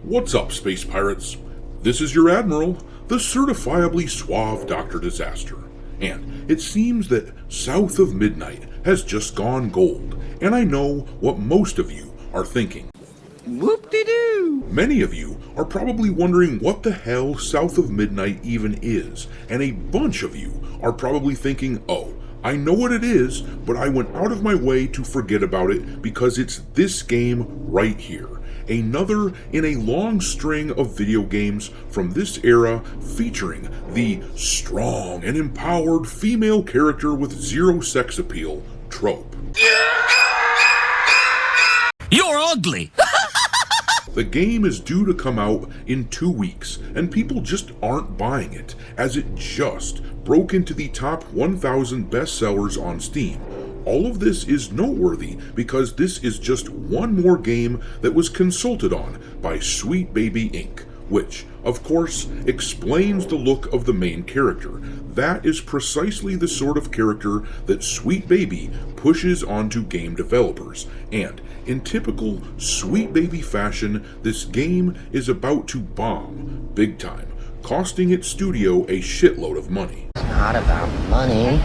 What's up, space pirates? This is your Admiral, the certifiably suave Dr. Disaster. And it seems that south of midnight has just gone gold, and I know what most of you are thinking. Whoop-de-doo! Many of you are probably wondering what the hell south of midnight even is, and a bunch of you are probably thinking, oh, I know what it is, but I went out of my way to forget about it because it's this game right here. Another in a long string of video games from this era featuring the strong and empowered female character with zero sex appeal trope. You're ugly! The game is due to come out in 2 weeks, and people just aren't buying it, as it just broke into the top 1,000 bestsellers on Steam. All of this is noteworthy because this is just one more game that was consulted on by Sweet Baby Inc., which, of course, explains the look of the main character. That is precisely the sort of character that Sweet Baby pushes onto game developers, and in typical Sweet Baby fashion, this game is about to bomb big time, costing its studio a shitload of money. It's not about money,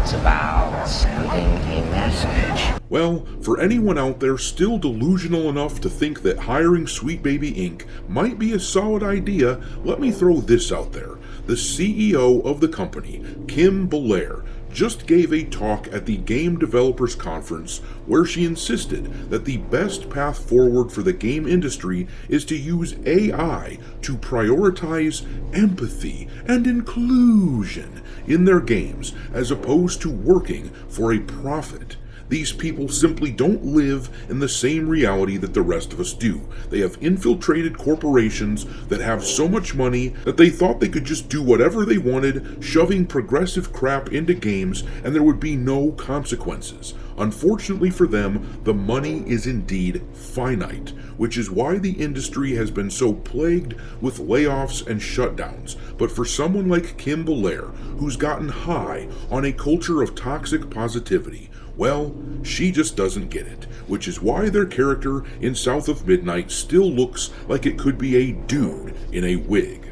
it's about sending a message. Well, for anyone out there still delusional enough to think that hiring Sweet Baby Inc. might be a solid idea, let me throw this out there. The CEO of the company, Kim Belair, just gave a talk at the Game Developers Conference where she insisted that the best path forward for the game industry is to use AI to prioritize empathy and inclusion in their games as opposed to working for a profit. These people simply don't live in the same reality that the rest of us do. They have infiltrated corporations that have so much money that they thought they could just do whatever they wanted, shoving progressive crap into games, and there would be no consequences. Unfortunately for them, the money is indeed finite, which is why the industry has been so plagued with layoffs and shutdowns. But for someone like Kim Belair, who's gotten high on a culture of toxic positivity, well, she just doesn't get it, which is why their character in South of Midnight still looks like it could be a dude in a wig.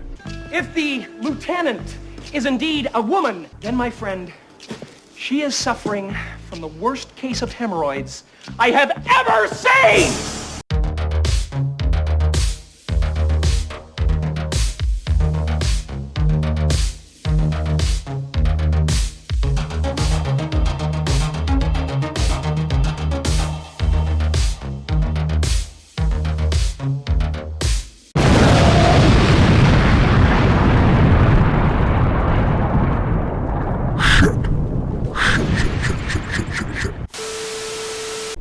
If the lieutenant is indeed a woman, then my friend, she is suffering from the worst case of hemorrhoids I have ever seen!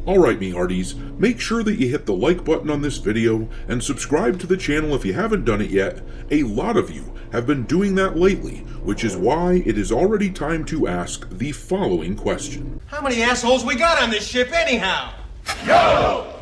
Alright, me hearties, make sure that you hit the like button on this video and subscribe to the channel if you haven't done it yet. A lot of you have been doing that lately, which is why it is already time to ask the following question. How many assholes we got on this ship anyhow? Yo!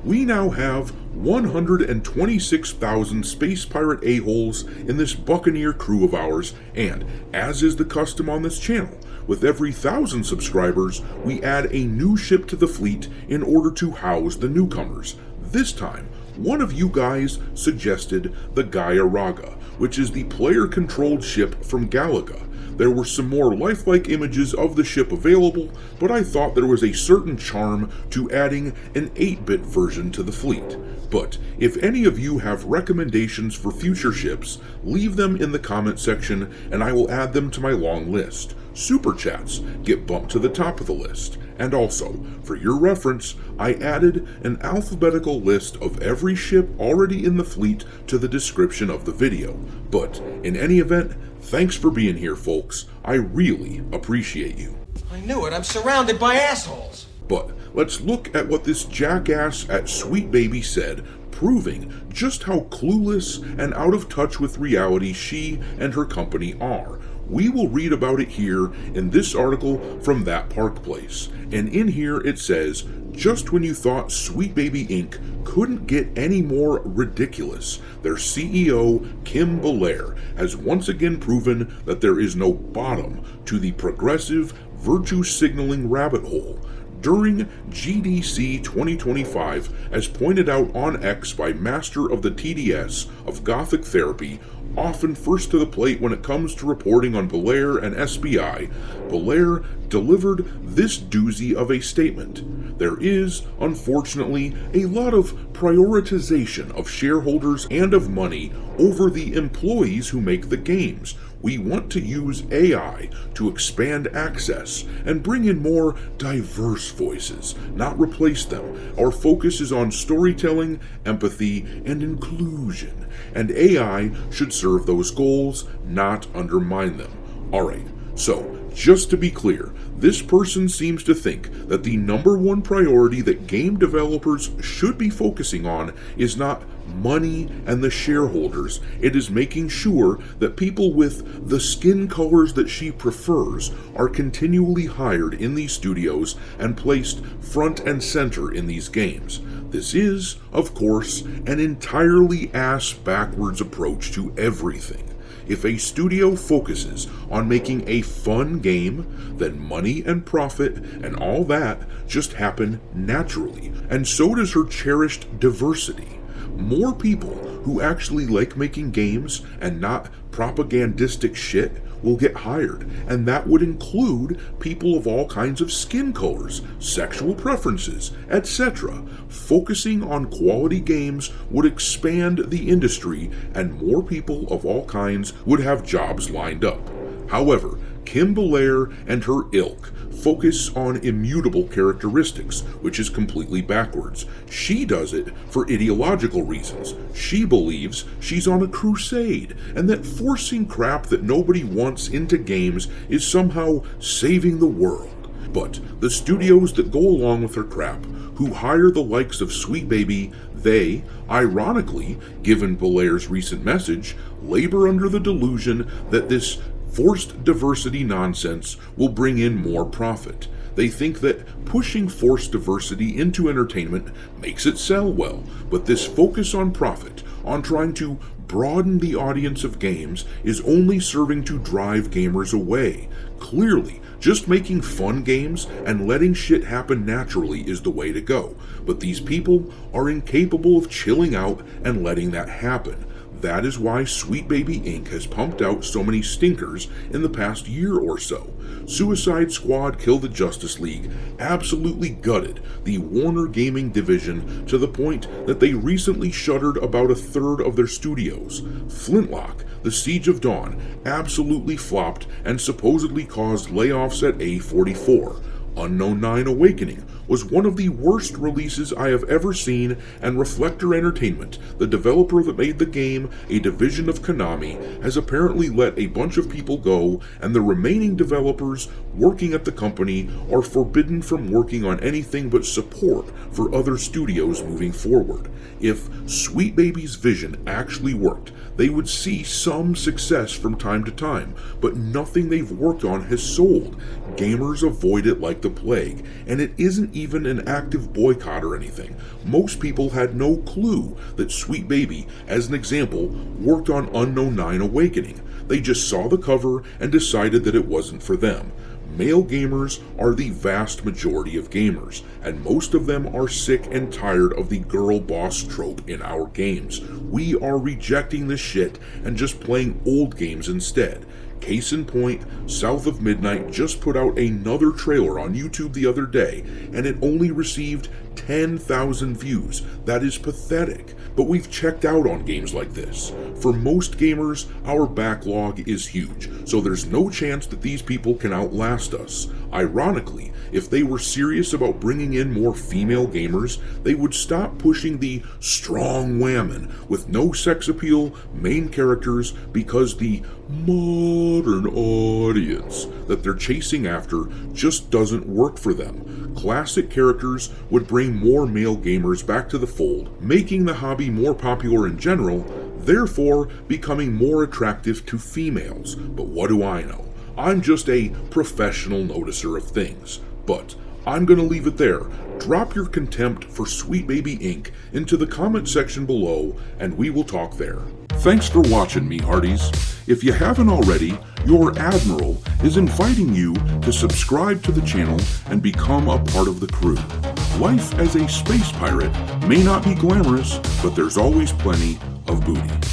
We now have 126,000 space pirate a-holes in this buccaneer crew of ours, and as is the custom on this channel, with every 1,000 subscribers, we add a new ship to the fleet in order to house the newcomers. This time, one of you guys suggested the Gaia Raga, which is the player-controlled ship from Galactica. There were some more lifelike images of the ship available, but I thought there was a certain charm to adding an 8-bit version to the fleet. But if any of you have recommendations for future ships, leave them in the comment section and I will add them to my long list. Super chats get bumped to the top of the list. And also, for your reference, I added an alphabetical list of every ship already in the fleet to the description of the video. But in any event, thanks for being here, folks. I really appreciate you. I knew it. I'm surrounded by assholes. But let's look at what this jackass at Sweet Baby said, proving just how clueless and out of touch with reality she and her company are. We will read about it here in this article from That Park Place. And in here it says, just when you thought Sweet Baby Inc. couldn't get any more ridiculous, their CEO, Kim Belair, has once again proven that there is no bottom to the progressive, virtue signaling rabbit hole. During GDC 2025, as pointed out on X by Master of the TDS of Gothic Therapy, often first to the plate when it comes to reporting on Belair and SBI, Belair delivered this doozy of a statement. There is, unfortunately, a lot of prioritization of shareholders and of money over the employees who make the games. We want to use AI to expand access and bring in more diverse voices, not replace them. Our focus is on storytelling, empathy, and inclusion, and AI should serve those goals, not undermine them. Alright, so just to be clear, this person seems to think that the number one priority that game developers should be focusing on is not money and the shareholders. It is making sure that people with the skin colors that she prefers are continually hired in these studios and placed front and center in these games. This is, of course, an entirely ass-backwards approach to everything. If a studio focuses on making a fun game, then money and profit and all that just happen naturally, and so does her cherished diversity. More people who actually like making games and not propagandistic shit will get hired, and that would include people of all kinds of skin colors, sexual preferences, etc. Focusing on quality games would expand the industry, and more people of all kinds would have jobs lined up. However, Kim Belair and her ilk focus on immutable characteristics, which is completely backwards. She does it for ideological reasons. She believes she's on a crusade, and that forcing crap that nobody wants into games is somehow saving the world. But the studios that go along with her crap, who hire the likes of Sweet Baby, they, ironically, given Belair's recent message, labor under the delusion that this forced diversity nonsense will bring in more profit. They think that pushing forced diversity into entertainment makes it sell well, but this focus on profit, on trying to broaden the audience of games, is only serving to drive gamers away. Clearly, just making fun games and letting shit happen naturally is the way to go, but these people are incapable of chilling out and letting that happen. That is why Sweet Baby Inc. has pumped out so many stinkers in the past year or so. Suicide Squad Kill the Justice League absolutely gutted the Warner Gaming division to the point that they recently shuttered about a third of their studios. Flintlock, The Siege of Dawn, absolutely flopped and supposedly caused layoffs at A44. Unknown 9 Awakening was one of the worst releases I have ever seen, and Reflector Entertainment, the developer that made the game a division of Konami, has apparently let a bunch of people go, and the remaining developers working at the company are forbidden from working on anything but support for other studios moving forward. If Sweet Baby's vision actually worked, they would see some success from time to time, but nothing they've worked on has sold. Gamers avoid it like the plague, and it isn't even an active boycott or anything. Most people had no clue that Sweet Baby, as an example, worked on Unknown 9 Awakening. They just saw the cover and decided that it wasn't for them. Male gamers are the vast majority of gamers, and most of them are sick and tired of the girl boss trope in our games. We are rejecting this shit and just playing old games instead. Case in point, South of Midnight just put out another trailer on YouTube the other day, and it only received 10,000 views. That is pathetic, but we've checked out on games like this. For most gamers, our backlog is huge, so there's no chance that these people can outlast us. Ironically, if they were serious about bringing in more female gamers, they would stop pushing the strong women with no sex appeal main characters, because the modern audience that they're chasing after just doesn't work for them. Classic characters would bring more male gamers back to the fold, making the hobby more popular in general, therefore becoming more attractive to females. But what do I know? I'm just a professional noticer of things. But I'm gonna leave it there. Drop your contempt for Sweet Baby Inc. into the comment section below, and we will talk there. Thanks for watching, me hearties. If you haven't already, your Admiral is inviting you to subscribe to the channel and become a part of the crew. Life as a space pirate may not be glamorous, but there's always plenty of booty.